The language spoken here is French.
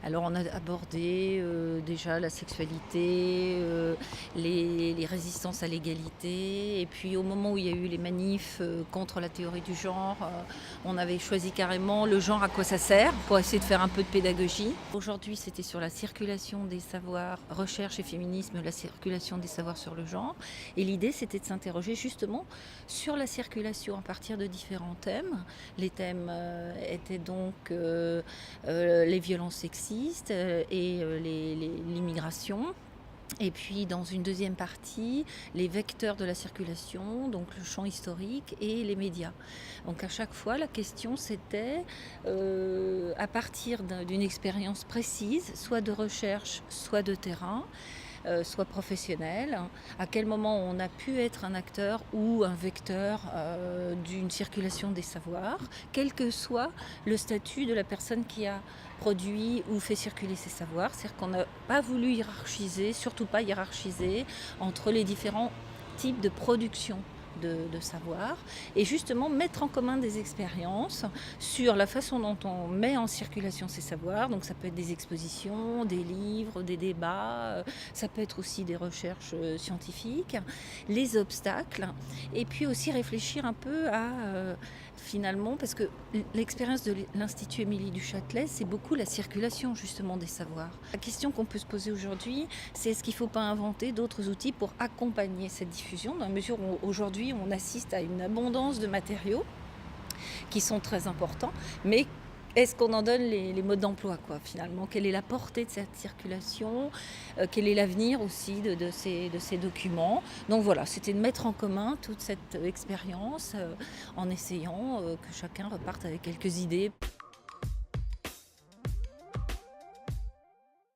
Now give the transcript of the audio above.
Alors on a abordé déjà la sexualité, les résistances à l'égalité et puis au moment où il y a eu les manifs, contre la théorie du genre, on avait choisi carrément le genre à quoi ça sert pour essayer de faire un peu de pédagogie. Aujourd'hui, c'était sur la circulation des savoirs, recherche et féminisme, la circulation des savoirs sur le genre et l'idée c'était de s'interroger justement sur la circulation à partir de différents thèmes. Les thèmes, étaient donc, les violences sexistes et l'immigration. Et puis dans une deuxième partie, les vecteurs de la circulation, donc le champ historique et les médias. Donc à chaque fois, la question c'était, à partir d'une expérience précise, soit de recherche, soit de terrain, soit professionnel, à quel moment on a pu être un acteur ou un vecteur d'une circulation des savoirs, quel que soit le statut de la personne qui a produit ou fait circuler ces savoirs. C'est-à-dire qu'on n'a pas voulu hiérarchiser, surtout pas hiérarchiser entre les différents types de production de savoir et justement mettre en commun des expériences sur la façon dont on met en circulation ces savoirs. Donc ça peut être des expositions, des livres, des débats, ça peut être aussi des recherches scientifiques, les obstacles et puis aussi réfléchir un peu à finalement, parce que l'expérience de l'Institut Émilie du Châtelet, c'est beaucoup la circulation justement des savoirs. La question qu'on peut se poser aujourd'hui, c'est est-ce qu'il ne faut pas inventer d'autres outils pour accompagner cette diffusion, dans la mesure où aujourd'hui on assiste à une abondance de matériaux qui sont très importants, mais est-ce qu'on en donne les modes d'emploi, quoi, finalement? Quelle est la portée de cette circulation? Quel est l'avenir aussi de ces documents? Donc voilà, c'était de mettre en commun toute cette expérience en essayant que chacun reparte avec quelques idées.